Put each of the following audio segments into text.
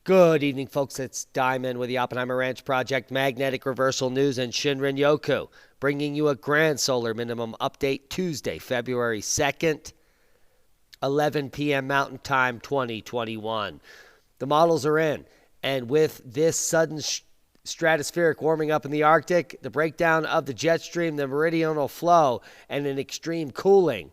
Good evening, folks. It's Diamond with the Oppenheimer Ranch Project, Magnetic Reversal News, and Shinrin Yoku, bringing you a grand solar minimum update Tuesday, February 2nd, 11 p.m. Mountain Time, 2021. The models are in, and with this sudden stratospheric warming up in the Arctic, the breakdown of the jet stream, the meridional flow, and an extreme cooling,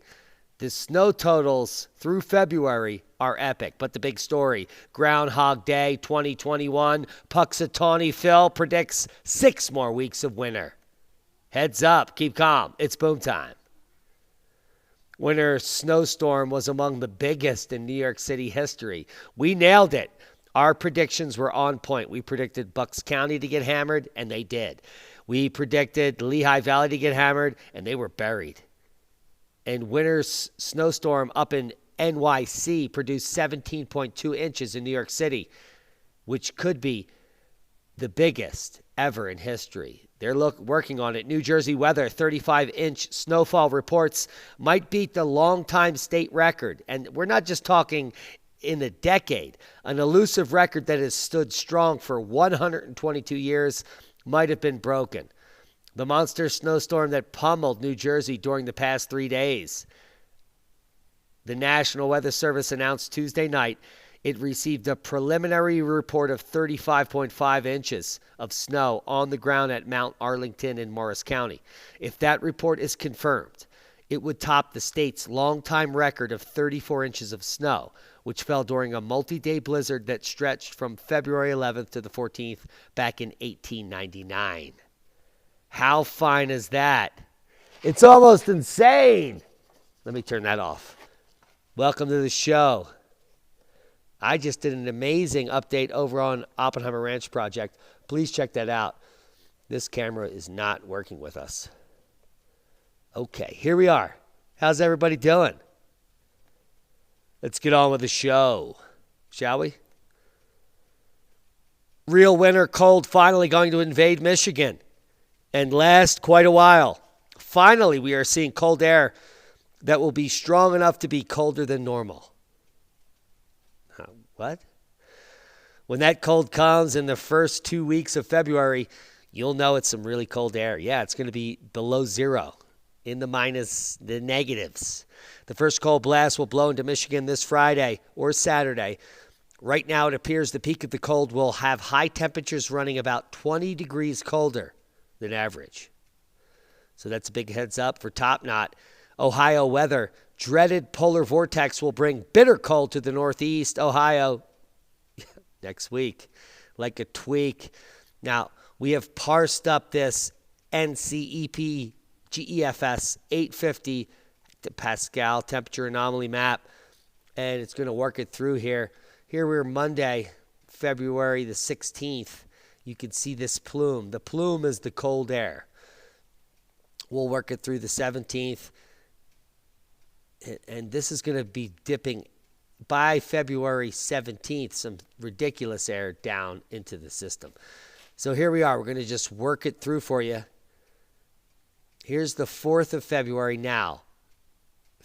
the snow totals through February are epic. But the big story, Groundhog Day 2021, Punxsutawney Phil predicts 6 more weeks of winter. Heads up, keep calm, it's boom time. Winter snowstorm was among the biggest in New York City history. We nailed it. Our predictions were on point. We predicted Bucks County to get hammered, and they did. We predicted the Lehigh Valley to get hammered, and they were buried. And winter's snowstorm up in NYC produced 17.2 inches in New York City, which could be the biggest ever in history. They're working on it. New Jersey weather, 35-inch snowfall reports might beat the longtime state record. And we're not just talking in a decade. An elusive record that has stood strong for 122 years might have been broken. The monster snowstorm that pummeled New Jersey during the past 3 days. The National Weather Service announced Tuesday night it received a preliminary report of 35.5 inches of snow on the ground at Mount Arlington in Morris County. If that report is confirmed, it would top the state's longtime record of 34 inches of snow, which fell during a multi-day blizzard that stretched from February 11th to the 14th back in 1899. How fine is that? It's almost insane. Let me turn that off. Welcome to the show. I just did an amazing update over on Oppenheimer Ranch Project. Please check that out. This camera is not working with us. Okay, here we are. How's everybody doing? Let's get on with the show, shall we? Real winter cold finally going to invade Michigan and last quite a while. Finally, we are seeing cold air that will be strong enough to be colder than normal. What? When that cold comes in the first 2 weeks of February, you'll know it's some really cold air. Yeah, it's going to be below zero, in the negatives. The first cold blast will blow into Michigan this Friday or Saturday. Right now, it appears the peak of the cold will have high temperatures running about 20 degrees colder than average. So that's a big heads up for Top Knot. Ohio weather. Dreaded polar vortex will bring bitter cold to the northeast Ohio next week, like a tweak. Now, we have parsed up this NCEP GEFS 850 Pascal temperature anomaly map, and it's going to work it through here. Here we're Monday, February the 16th. You can see this plume. The plume is the cold air. We'll work it through the 17th. And this is going to be dipping by February 17th, some ridiculous air down into the system. So here we are. We're going to just work it through for you. Here's the 4th of February now.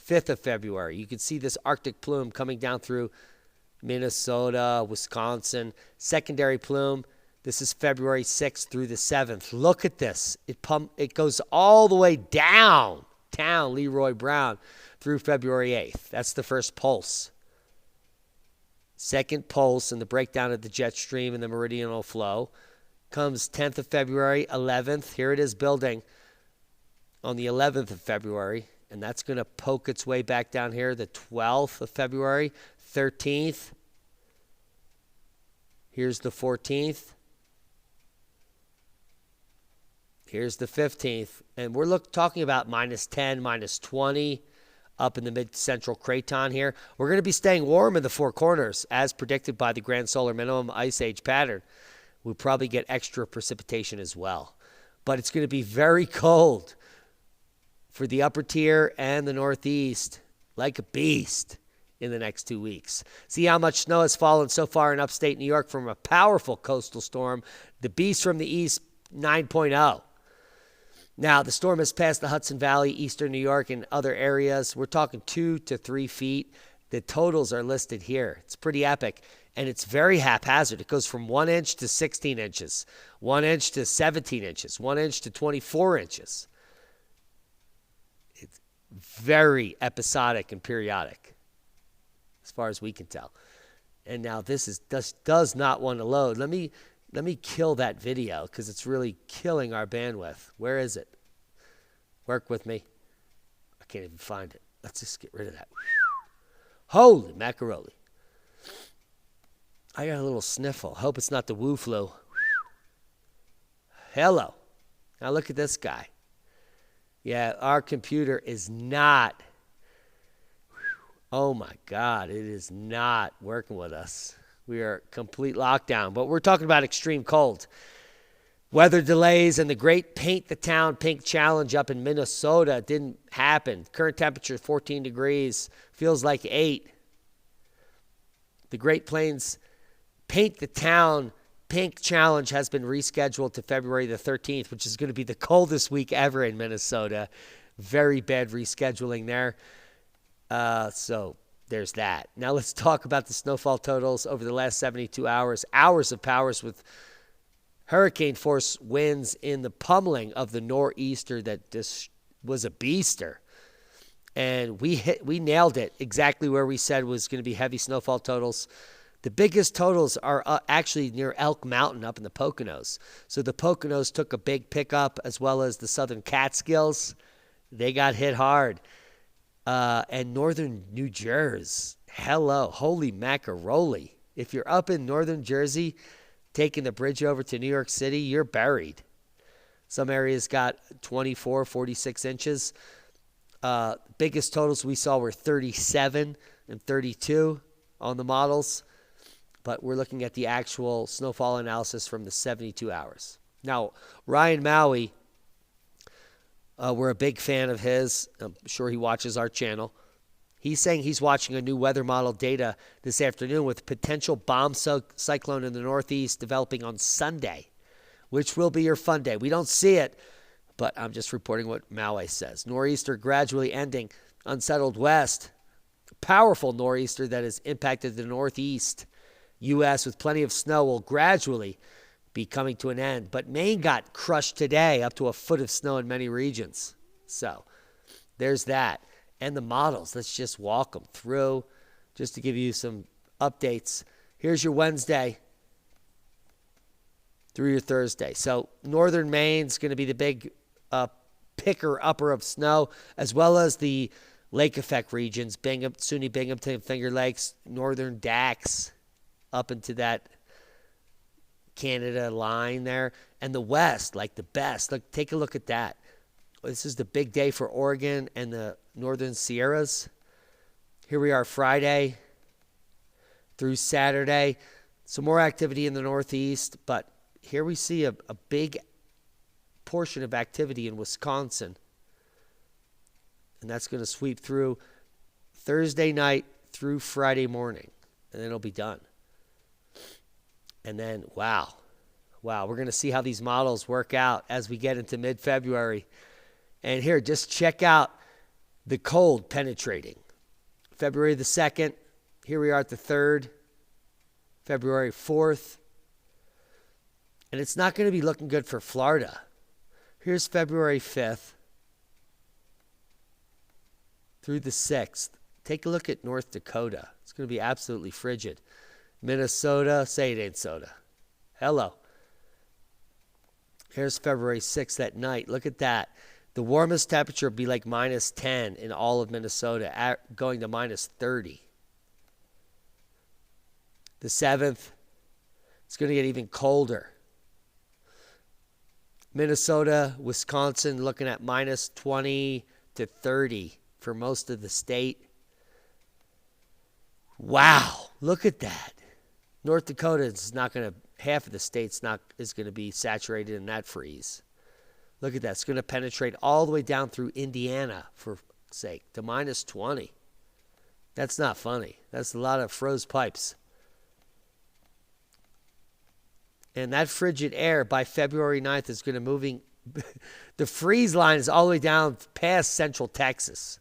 5th of February. You can see this Arctic plume coming down through Minnesota, Wisconsin. Secondary plume. This is February 6th through the 7th. Look at this. It goes all the way downtown Leroy Brown through February 8th. That's the first pulse. Second pulse in the breakdown of the jet stream and the meridional flow comes 10th of February, 11th. Here it is building on the 11th of February, and that's going to poke its way back down here, the 12th of February, 13th. Here's the 14th. Here's the 15th. And we're talking about minus 10, minus 20 up in the mid-central craton here. We're going to be staying warm in the Four Corners, as predicted by the Grand Solar Minimum Ice Age pattern. We'll probably get extra precipitation as well. But it's going to be very cold for the upper tier and the northeast, like a beast, in the next 2 weeks. See how much snow has fallen so far in upstate New York from a powerful coastal storm, the beast from the east 9.0. Now, the storm has passed the Hudson Valley, eastern New York, and other areas. We're talking 2 to 3 feet. The totals are listed here. It's pretty epic, and it's very haphazard. It goes from 1 inch to 16 inches, 1 inch to 17 inches, 1 inch to 24 inches. It's very episodic and periodic, as far as we can tell. And now this does not want to load. Let me kill that video because it's really killing our bandwidth. Where is it? Work with me. I can't even find it. Let's just get rid of that. Holy macaroni. I got a little sniffle. Hope it's not the Wu flu. Hello. Now look at this guy. Yeah, our computer is not. Oh my God, it is not working with us. We are complete lockdown. But we're talking about extreme cold. Weather delays and the great Paint the Town Pink Challenge up in Minnesota didn't happen. Current temperature 14 degrees. Feels like 8. The Great Plains Paint the Town Pink Challenge has been rescheduled to February the 13th, which is going to be the coldest week ever in Minnesota. Very bad rescheduling there. So there's that. Now let's talk about the snowfall totals over the last 72 hours. Hours of powers with hurricane force winds in the pummeling of the nor'easter that just was a beaster. And we nailed it exactly where we said was going to be heavy snowfall totals. The biggest totals are actually near Elk Mountain up in the Poconos. So the Poconos took a big pickup, as well as the southern Catskills. They got hit hard. And northern New Jersey, hello, holy macaroni. If you're up in northern Jersey, taking the bridge over to New York City, you're buried. Some areas got 24, 46 inches. Biggest totals we saw were 37 and 32 on the models. But we're looking at the actual snowfall analysis from the 72 hours. Now, Ryan Maui, we're a big fan of his. I'm sure he watches our channel. He's saying he's watching a new weather model data this afternoon with potential bomb cyclone in the northeast developing on Sunday, which will be your fun day. We don't see it, but I'm just reporting what Maui says. Nor'easter gradually ending. Unsettled west. Powerful nor'easter that has impacted the northeast U.S. with plenty of snow will gradually be coming to an end. But Maine got crushed today, up to a foot of snow in many regions. So there's that. And the models, let's just walk them through just to give you some updates. Here's your Wednesday through your Thursday. So northern Maine's going to be the big picker-upper of snow, as well as the lake effect regions, SUNY Binghamton, Finger Lakes, northern Dax, up into that Canada line there. And the west, like the best. Look, take a look at that. This is the big day for Oregon and the northern Sierras. Here we are Friday through Saturday. Some more activity in the northeast, but here we see a big portion of activity in Wisconsin. And that's going to sweep through Thursday night through Friday morning. And then it'll be done. And then, wow, we're going to see how these models work out as we get into mid-February. And here, just check out the cold penetrating. February the 2nd, here we are at the 3rd, February 4th. And it's not going to be looking good for Florida. Here's February 5th through the 6th. Take a look at North Dakota. It's going to be absolutely frigid. Minnesota, say it ain't soda. Hello. Here's February 6th at night. Look at that. The warmest temperature will be like minus 10 in all of Minnesota, going to minus 30. The 7th, it's going to get even colder. Minnesota, Wisconsin, looking at minus 20 to 30 for most of the state. Wow, look at that. North Dakota is not going to, half of the state's not is going to be saturated in that freeze. Look at that. It's going to penetrate all the way down through Indiana, for sake, to minus 20. That's not funny. That's a lot of froze pipes. And that frigid air by February 9th is going to moving. The freeze line is all the way down past central Texas.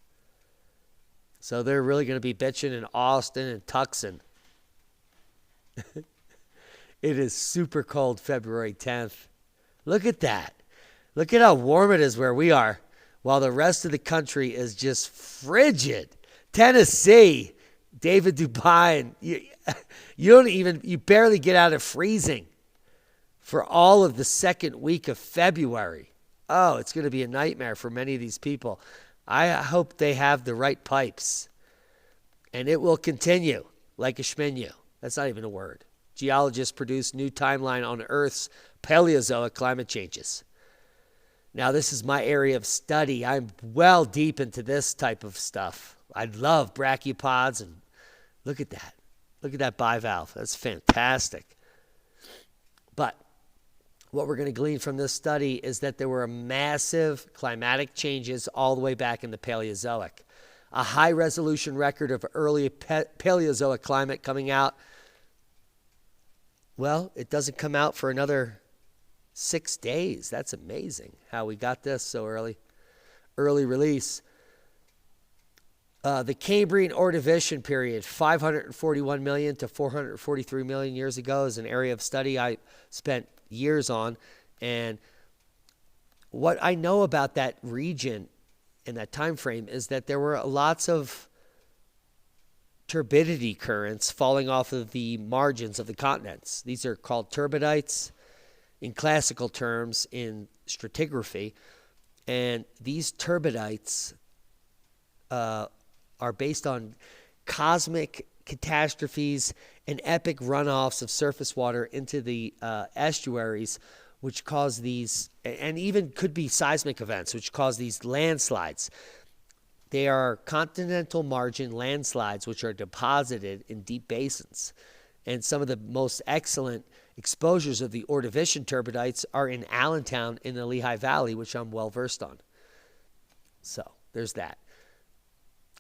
So they're really going to be bitching in Austin and Tucson. It is super cold February 10th. Look at that. Look at how warm it is where we are, while the rest of the country is just frigid. Tennessee, David Dubine, you barely get out of freezing for all of the second week of February. Oh, it's going to be a nightmare for many of these people. I hope they have the right pipes. And it will continue like a schmenu. That's not even a word. Geologists produce new timeline on Earth's Paleozoic climate changes. Now, this is my area of study. I'm well deep into this type of stuff. I love brachiopods, and look at that. Look at that bivalve. That's fantastic. But what we're going to glean from this study is that there were massive climatic changes all the way back in the Paleozoic. A high-resolution record of early Paleozoic climate coming out. Well, it doesn't come out for another 6 days. That's amazing how we got this so early. Early release. The Cambrian Ordovician period, 541 million to 443 million years ago, is an area of study I spent years on. And what I know about that region in that time frame is that there were lots of turbidity currents falling off of the margins of the continents. These are called turbidites in classical terms in stratigraphy. And these turbidites are based on cosmic catastrophes and epic runoffs of surface water into the estuaries, which cause these, and even could be seismic events, which cause these landslides. They are continental margin landslides which are deposited in deep basins. And some of the most excellent exposures of the Ordovician turbidites are in Allentown in the Lehigh Valley, which I'm well versed on. So there's that.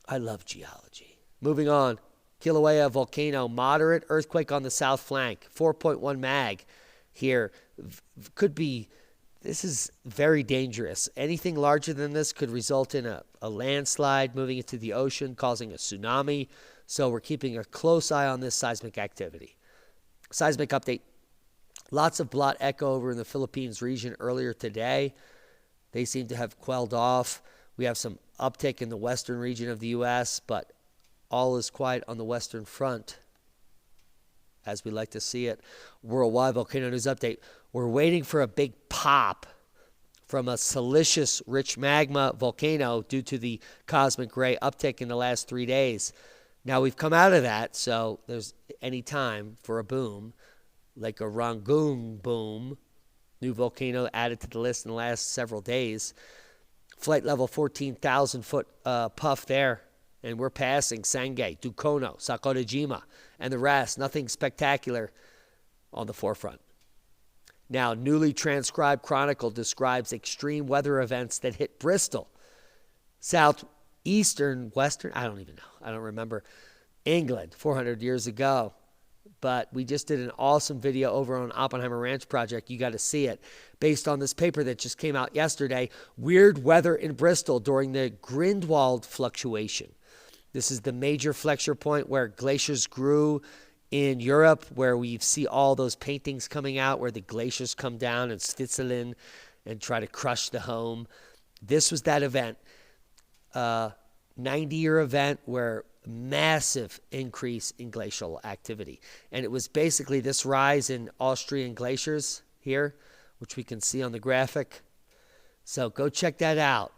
I love geology. Moving on. Kilauea volcano, moderate earthquake on the south flank, 4.1 mag here. Could be, this is very dangerous. Anything larger than this could result in a landslide moving into the ocean, causing a tsunami. So we're keeping a close eye on this seismic activity. Seismic update. Lots of blot echo over in the Philippines region earlier today. They seem to have quelled off. We have some uptick in the western region of the U.S., but all is quiet on the western front, as we like to see it. Worldwide volcano news update. We're waiting for a big pop from a silicious rich magma volcano due to the cosmic ray uptick in the last 3 days. Now we've come out of that, so there's any time for a boom, like a Rangoon boom. New volcano added to the list in the last several days. Flight level 14,000 foot puff there. And we're passing Sangay, Dukono, Sakurajima, and the rest. Nothing spectacular on the forefront. Now, newly transcribed chronicle describes extreme weather events that hit Bristol, southeastern, western, I don't even know. I don't remember. England, 400 years ago. But we just did an awesome video over on Oppenheimer Ranch Project. You got to see it. Based on this paper that just came out yesterday, weird weather in Bristol during the Grindwald fluctuation. This is the major flexure point where glaciers grew in Europe, where we see all those paintings coming out where the glaciers come down in Switzerland and try to crush the home. This was that event, 90-year event where massive increase in glacial activity. And it was basically this rise in Austrian glaciers here, which we can see on the graphic. So go check that out.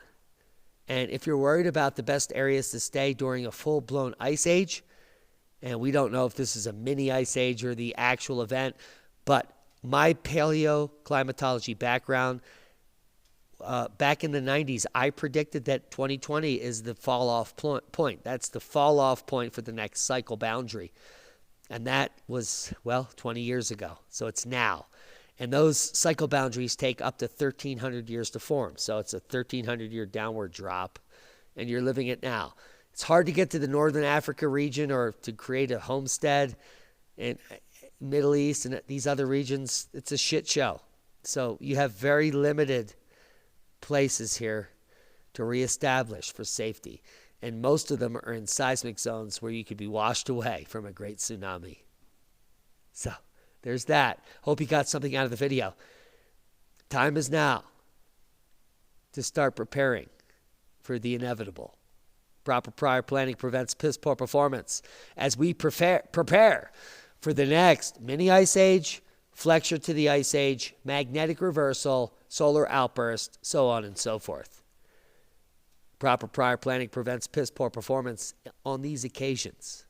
And if you're worried about the best areas to stay during a full-blown ice age, and we don't know if this is a mini ice age or the actual event, but my paleoclimatology background, back in the 90s, I predicted that 2020 is the fall-off point. That's the fall-off point for the next cycle boundary. And that was, 20 years ago. So it's now. And those cycle boundaries take up to 1,300 years to form. So it's a 1,300-year downward drop, and you're living it now. It's hard to get to the Northern Africa region or to create a homestead in Middle East and these other regions. It's a shit show. So you have very limited places here to reestablish for safety. And most of them are in seismic zones where you could be washed away from a great tsunami. So there's that. Hope you got something out of the video. Time is now to start preparing for the inevitable. Proper prior planning prevents piss poor performance. As we prepare for the next mini ice age, flexure to the ice age, magnetic reversal, solar outburst, so on and so forth. Proper prior planning prevents piss poor performance on these occasions.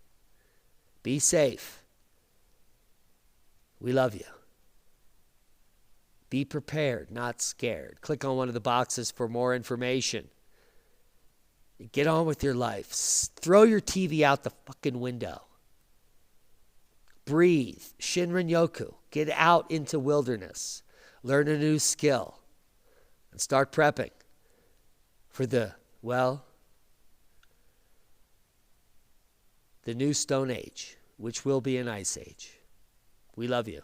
Be safe. We love you. Be prepared, not scared. Click on one of the boxes for more information. Get on with your life. Throw your TV out the fucking window. Breathe. Shinrin-yoku. Get out into wilderness. Learn a new skill. And start prepping for the new Stone Age, which will be an ice age. We love you.